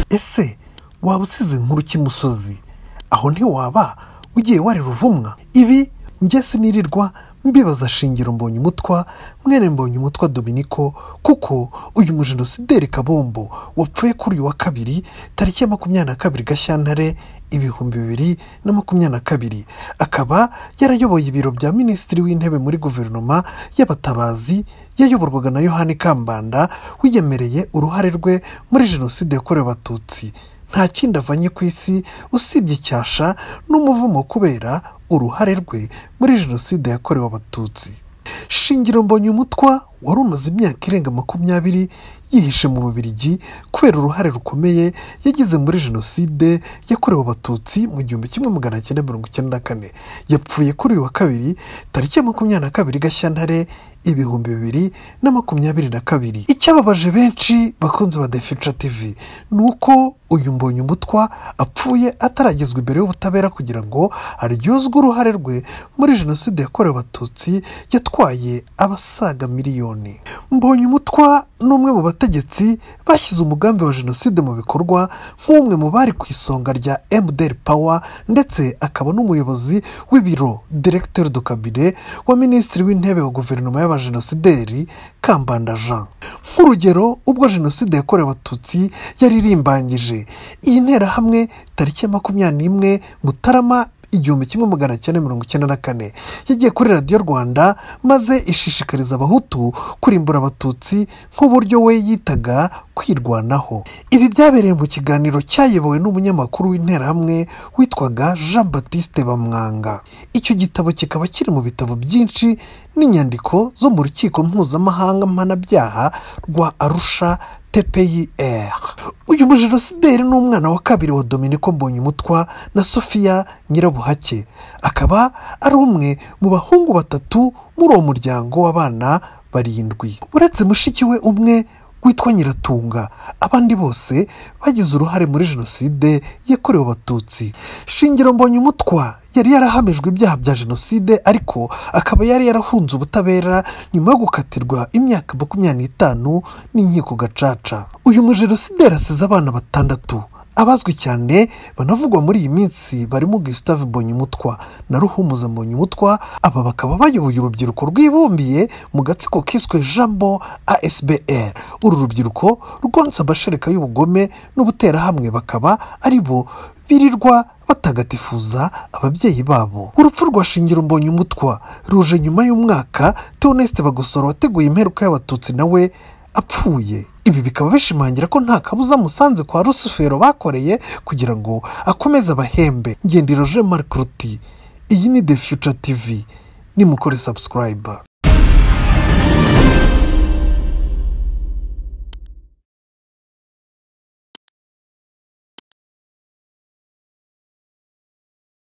ese waba usize inkuru cy'imusozi aho ntiwaba ugiye wari ruvumwa? Ibi njye sinirirwa mbibaza Shingiro Mbonyumutwa mwene Mbonyumutwa Dominico, kuko uyu mujenosideri kabombo wapfuye kuri uyu wa kabiri tariki ya 22 Gashyantare 2022, akaba yarayoboye ibiro bya minisitiri w'intebe muri guverinoma y'abatabazi yayoborwaga na Yohani Kambanda, wiyemereye uruhare rwe muri jenoside yakorewe abatutsi. Nta kindi avanye ku isi usibye icyasha n'umuvumo kubera uruhare rwe muri jenoside yakorewe abatutsi. Shingiro Mbonyumutwa wari umaze imyaka irenga 20 yihishe mu Bubiligi kubera uruhare rukomeye yagize muri jenoside yakorewe abatutsi mu 1994, yapfuye kuri uyu wa kabiri tariki ya 22 Gashyantare 2022. Icyababaje benshi bakunze ba The Future TV nuko uyu Mbonyumutwa apfuye ataragezwa imbere y'ubutabera kugira ngo aryozwe uruhare rwe muri jenoside yakorewe abatutsi yatwaye abasaga miliyoni. Mbonyumutwa n'umwe mu bategetsi bashyize umugambi wa jenoside mu bikorwa, nk'umwe mu bari ku isonga rya MDR Power, ndetse akaba n'umuyobozi w'ibiro Directeur de Cabinet wa minisitiri w'intebe wa guverinoma y'abajenosideri Kambanda Jean. Nk'urugero, ubwo jenoside yakorewe abatutsi yari irimbanyije, iyi nterahamwe tariki ya 21 Mutarama 1994 yagiye kuri radiyo Rwanda maze ishishikariza abahutu kurimbura abatutsi nk'uburyo we yitaga kwirwanaho. Ibi byabereye mu kiganiro cyayobowe n'umunyamakuru w'interahamwe witwaga Jean Baptiste Bamwanga. Icyo gitabo kikaba kiri mu bitabo byinshi n'inyandiko zo mu rukiko mpuzamahanga mpanabyaha rwa Arusha TPIR. Uyu mujenosideri ni umwana wa kabiri wa Dominico Mbonyumutwa na Sofia Nyirabuhake, akaba ari umwe mu bahungu 3 muri uwo muryango w'abana 7. Uretse mushiki we umwe witwa Nyiratunga, abandi bose bagize uruhare muri jenoside yakorewe abatutsi. Shingiro Mbonyumutwa yari yarahamijwe ibyaha bya jenoside, ariko akaba yari yarahunze ubutabera nyuma yo gukatirwa imyaka 25 n'inkiko gacaca. Uyu mujenosideri asize abana 6. Abazwi cyane banavugwa muri iyi minsi barimo Gustave Mbonyumutwa na Ruhumuza Mbonyumutwa. Aba bakaba bayoboye urubyiruko rwibumbiye mu gatsiko kiswe Jambo ASBR. Uru rubyiruko rwonsa amashereka y'ubugome n'ubuterahamwe, bakaba ari bo birirwa batagatifuza ababyeyi babo. Urupfu rwa Shingiro Mbonyumutwa ruje nyuma y'umwaka Theoneste Bagosora wateguye imperuka y'abatutsi nawe apfuye. Ibi bikaba bishimangira ko nta kabuza Musanze kwa Rusufero bakoreye kugira ngo akomeze abahembe. Ngendiro Jean Marc Ruti, iyi ni The Future TV, nimukore subscribe.